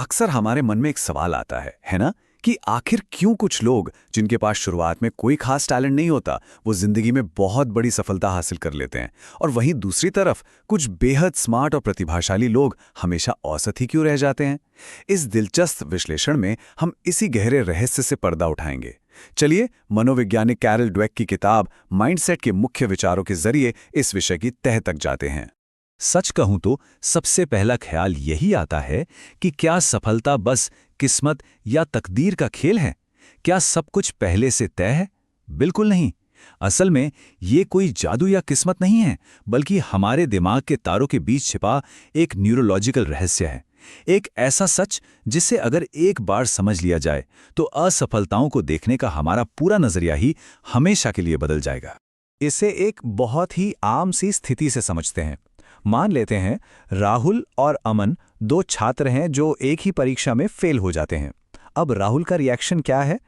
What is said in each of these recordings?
अक्सर हमारे मन में एक सवाल आता है ना, कि आखिर क्यों कुछ लोग जिनके पास शुरुआत में कोई खास टैलेंट नहीं होता वो जिंदगी में बहुत बड़ी सफलता हासिल कर लेते हैं, और वहीं दूसरी तरफ कुछ बेहद स्मार्ट और प्रतिभाशाली लोग हमेशा औसत ही क्यों रह जाते हैं। इस दिलचस्प विश्लेषण में हम इसी गहरे रहस्य से पर्दा उठाएंगे। चलिए मनोवैज्ञानिक कैरल ड्वेक की किताब माइंडसेट के मुख्य विचारों के जरिए इस विषय की तह तक जाते हैं। सच कहूं तो सबसे पहला ख्याल यही आता है कि क्या सफलता बस किस्मत या तकदीर का खेल है? क्या सब कुछ पहले से तय है? बिल्कुल नहीं। असल में ये कोई जादू या किस्मत नहीं है, बल्कि हमारे दिमाग के तारों के बीच छिपा एक न्यूरोलॉजिकल रहस्य है। एक ऐसा सच जिसे अगर एक बार समझ लिया जाए तो असफलताओं को देखने का हमारा पूरा नजरिया ही हमेशा के लिए बदल जाएगा। इसे एक बहुत ही आम सी स्थिति से समझते हैं। मान लेते हैं राहुल और अमन दो छात्र हैं जो एक ही परीक्षा में फेल हो जाते हैं। अब राहुल का रिएक्शन क्या है?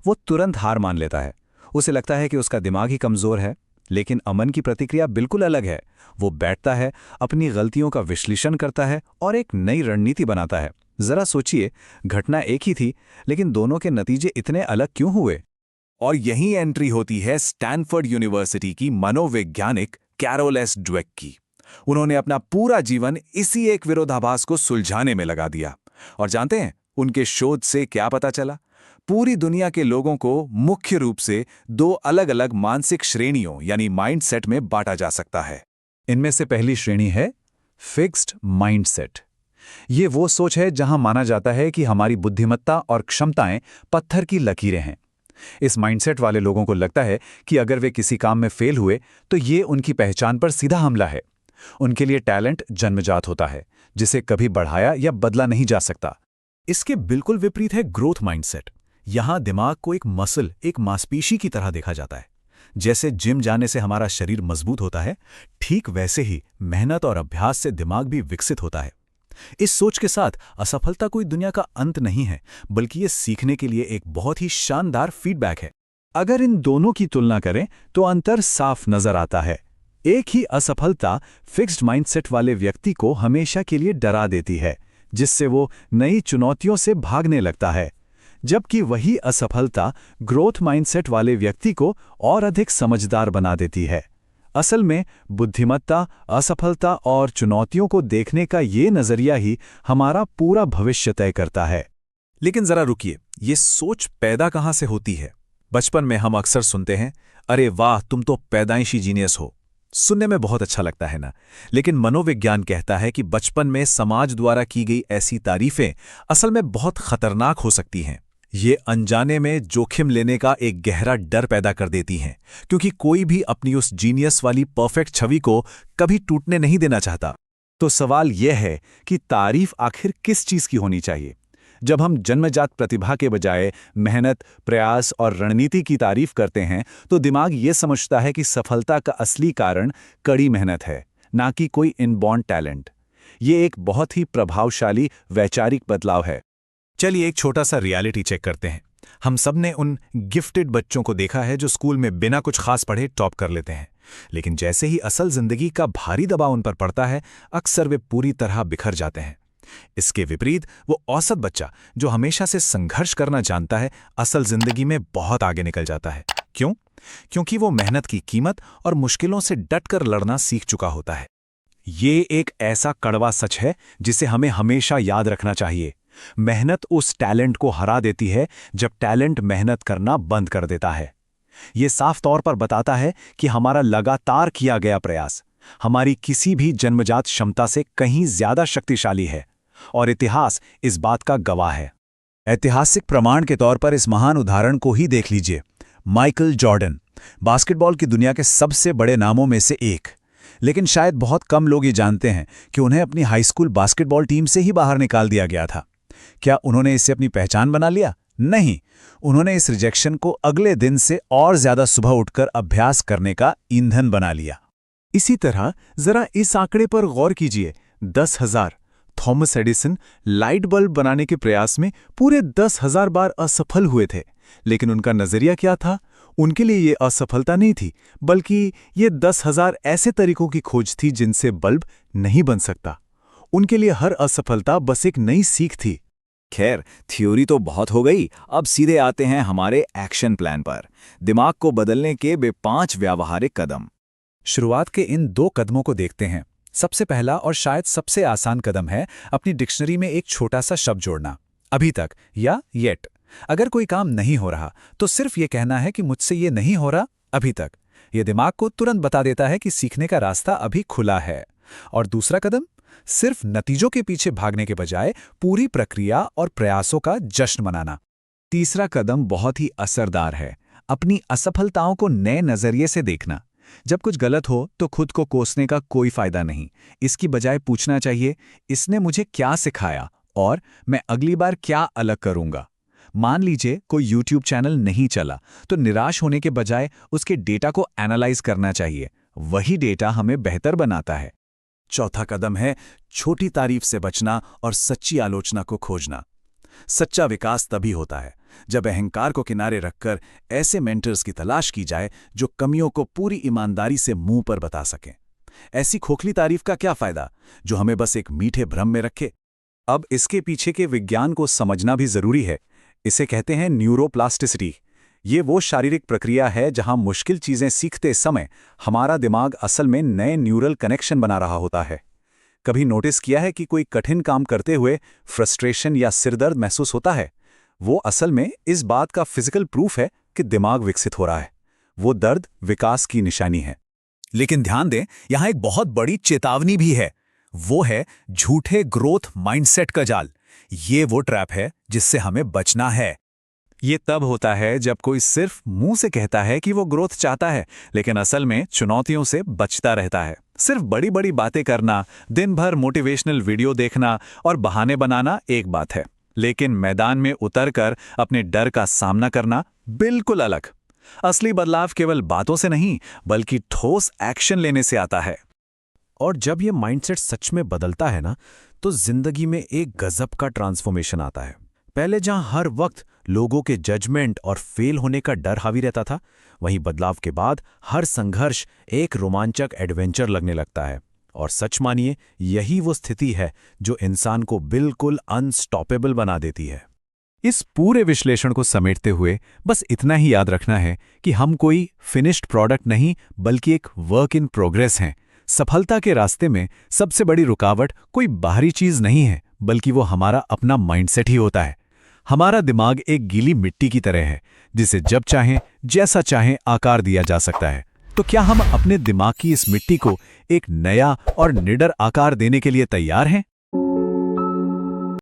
वो तुरंत हार मान लेता है। उसे लगता है कि उसका दिमाग ही कमजोर है। लेकिन अमन की प्रतिक्रिया बिल्कुल अलग है। वो बैठता है, अपनी गलतियों का विश्लेषण करता है और एक नई रणनीति बनाता है। जरा सोचिए, घटना एक ही थी, लेकिन दोनों के नतीजे इतने अलग क्यों हुए? और यही एंट्री होती है स्टैनफोर्ड यूनिवर्सिटी की मनोवैज्ञानिक कैरोल एस ड्वेक की। उन्होंने अपना पूरा जीवन इसी एक विरोधाभास को सुलझाने में लगा दिया। और जानते हैं उनके शोध से क्या पता चला? पूरी दुनिया के लोगों को मुख्य रूप से दो अलग अलग मानसिक श्रेणियों यानी माइंडसेट में बांटा जा सकता है। इनमें से पहली श्रेणी है फिक्स्ड माइंडसेट। ये वो सोच है जहां माना जाता है कि हमारी बुद्धिमत्ता और क्षमताएं पत्थर की लकीरें हैं। इस माइंडसेट वाले लोगों को लगता है कि अगर वे किसी काम में फेल हुए तो ये उनकी पहचान पर सीधा हमला है। उनके लिए टैलेंट जन्मजात होता है, जिसे कभी बढ़ाया या बदला नहीं जा सकता। इसके बिल्कुल विपरीत है ग्रोथ माइंडसेट। यहां दिमाग को एक मसल, एक मांसपेशी की तरह देखा जाता है। जैसे जिम जाने से हमारा शरीर मजबूत होता है, ठीक वैसे ही मेहनत और अभ्यास से दिमाग भी विकसित होता है। इस सोच के साथ असफलता कोई दुनिया का अंत नहीं है, बल्कि ये सीखने के लिए एक बहुत ही शानदार फीडबैक है। अगर इन दोनों की तुलना करें तो अंतर साफ नजर आता है। एक ही असफलता फिक्स्ड माइंडसेट वाले व्यक्ति को हमेशा के लिए डरा देती है, जिससे वो नई चुनौतियों से भागने लगता है, जबकि वही असफलता ग्रोथ माइंडसेट वाले व्यक्ति को और अधिक समझदार बना देती है। असल में बुद्धिमत्ता, असफलता और चुनौतियों को देखने का ये नजरिया ही हमारा पूरा भविष्य तय करता है। लेकिन जरा रुकिए, ये सोच पैदा कहाँ से होती है? बचपन में हम अक्सर सुनते हैं, अरे वाह तुम तो पैदाइशी जीनियस हो। सुनने में बहुत अच्छा लगता है ना? लेकिन मनोविज्ञान कहता है कि बचपन में समाज द्वारा की गई ऐसी तारीफें असल में बहुत खतरनाक हो सकती हैं। ये अनजाने में जोखिम लेने का एक गहरा डर पैदा कर देती हैं, क्योंकि कोई भी अपनी उस जीनियस वाली परफेक्ट छवि को कभी टूटने नहीं देना चाहता। तो सवाल यह है कि तारीफ आखिर किस चीज की होनी चाहिए? जब हम जन्मजात प्रतिभा के बजाय मेहनत, प्रयास और रणनीति की तारीफ करते हैं तो दिमाग ये समझता है कि सफलता का असली कारण कड़ी मेहनत है, ना कि कोई इनबॉर्न टैलेंट। ये एक बहुत ही प्रभावशाली वैचारिक बदलाव है। चलिए एक छोटा सा रियलिटी चेक करते हैं। हम सब ने उन गिफ्टेड बच्चों को देखा है जो स्कूल में बिना कुछ खास पढ़े टॉप कर लेते हैं, लेकिन जैसे ही असल जिंदगी का भारी दबाव उन पर पड़ता है, अक्सर वे पूरी तरह बिखर जाते हैं। इसके विपरीत वो औसत बच्चा जो हमेशा से संघर्ष करना जानता है, असल जिंदगी में बहुत आगे निकल जाता है। क्यों? क्योंकि वो मेहनत की कीमत और मुश्किलों से डटकर लड़ना सीख चुका होता है। ये एक ऐसा कड़वा सच है जिसे हमें हमेशा याद रखना चाहिए। मेहनत उस टैलेंट को हरा देती है जब टैलेंट मेहनत करना बंद कर देता है। ये साफ तौर पर बताता है कि हमारा लगातार किया गया प्रयास हमारी किसी भी जन्मजात क्षमता से कहीं ज्यादा शक्तिशाली है, और इतिहास इस बात का गवाह है। ऐतिहासिक प्रमाण के तौर पर इस महान उदाहरण को ही देख लीजिए। माइकल जॉर्डन, बास्केटबॉल की दुनिया के सबसे बड़े नामों में से एक, लेकिन शायद बहुत कम लोग ये जानते हैं कि उन्हें अपनी हाई स्कूल बास्केटबॉल टीम से ही बाहर निकाल दिया गया था। क्या उन्होंने इससे अपनी पहचान बना लिया? नहीं, उन्होंने इस रिजेक्शन को अगले दिन से और ज्यादा सुबह उठकर अभ्यास करने का ईंधन बना लिया। इसी तरह जरा इस आंकड़े पर गौर कीजिए, 10,000। थॉमस एडिसन लाइट बल्ब बनाने के प्रयास में पूरे 10,000 बार असफल हुए थे, लेकिन उनका नजरिया क्या था? उनके लिए ये असफलता नहीं थी, बल्कि ये 10,000 ऐसे तरीकों की खोज थी जिनसे बल्ब नहीं बन सकता। उनके लिए हर असफलता बस एक नई सीख थी। खैर, थ्योरी तो बहुत हो गई, अब सीधे आते हैं हमारे एक्शन प्लान पर। दिमाग को बदलने के वे 5 व्यावहारिक कदम। शुरुआत के इन 2 कदमों को देखते हैं। सबसे पहला और शायद सबसे आसान कदम है अपनी डिक्शनरी में एक छोटा सा शब्द जोड़ना, अभी तक या येट। अगर कोई काम नहीं हो रहा तो सिर्फ ये कहना है कि मुझसे ये नहीं हो रहा अभी तक। ये दिमाग को तुरंत बता देता है कि सीखने का रास्ता अभी खुला है। और दूसरा कदम, सिर्फ नतीजों के पीछे भागने के बजाय पूरी प्रक्रिया और प्रयासों का जश्न मनाना। तीसरा कदम बहुत ही असरदार है, अपनी असफलताओं को नए नजरिए से देखना। जब कुछ गलत हो तो खुद को कोसने का कोई फायदा नहीं, इसकी बजाय पूछना चाहिए, इसने मुझे क्या सिखाया और मैं अगली बार क्या अलग करूंगा। मान लीजिए कोई YouTube चैनल नहीं चला तो निराश होने के बजाय उसके डेटा को एनालाइज करना चाहिए, वही डेटा हमें बेहतर बनाता है। चौथा कदम है छोटी तारीफ से बचना और सच्ची आलोचना को खोजना। सच्चा विकास तभी होता है जब अहंकार को किनारे रखकर ऐसे मेंटर्स की तलाश की जाए जो कमियों को पूरी ईमानदारी से मुंह पर बता सकें। ऐसी खोखली तारीफ का क्या फायदा जो हमें बस एक मीठे भ्रम में रखे। अब इसके पीछे के विज्ञान को समझना भी जरूरी है। इसे कहते हैं न्यूरोप्लास्टिसिटी। ये वो शारीरिक प्रक्रिया है जहां मुश्किल चीजें सीखते समय हमारा दिमाग असल में नए न्यूरल कनेक्शन बना रहा होता है। कभी नोटिस किया है कि कोई कठिन काम करते हुए फ्रस्ट्रेशन या सिरदर्द महसूस होता है? वो असल में इस बात का फिजिकल प्रूफ है कि दिमाग विकसित हो रहा है। वो दर्द विकास की निशानी है। लेकिन ध्यान दें, यहां एक बहुत बड़ी चेतावनी भी है। वो है झूठे ग्रोथ माइंडसेट का जाल। ये वो ट्रैप है जिससे हमें बचना है। ये तब होता है जब कोई सिर्फ मुंह से कहता है कि वो ग्रोथ चाहता है, लेकिन असल में चुनौतियों से बचता रहता है। सिर्फ बड़ी बड़ी बातें करना, दिन भर मोटिवेशनल वीडियो देखना और बहाने बनाना एक बात है, लेकिन मैदान में उतरकर अपने डर का सामना करना बिल्कुल अलग। असली बदलाव केवल बातों से नहीं बल्कि ठोस एक्शन लेने से आता है। और जब ये माइंडसेट सच में बदलता है ना, तो जिंदगी में एक गजब का ट्रांसफॉर्मेशन आता है। पहले जहां हर वक्त लोगों के जजमेंट और फेल होने का डर हावी रहता था, वहीं बदलाव के बाद हर संघर्ष एक रोमांचक एडवेंचर लगने लगता है। और सच मानिए, यही वो स्थिति है जो इंसान को बिल्कुल अनस्टॉपेबल बना देती है। इस पूरे विश्लेषण को समेटते हुए बस इतना ही याद रखना है कि हम कोई फिनिश्ड प्रोडक्ट नहीं बल्कि एक वर्क इन प्रोग्रेस हैं। सफलता के रास्ते में सबसे बड़ी रुकावट कोई बाहरी चीज नहीं है, बल्कि वो हमारा अपना माइंडसेट ही होता है। हमारा दिमाग एक गीली मिट्टी की तरह है जिसे जब चाहें जैसा चाहें आकार दिया जा सकता है। तो क्या हम अपने दिमाग की इस मिट्टी को एक नया और निडर आकार देने के लिए तैयार हैं?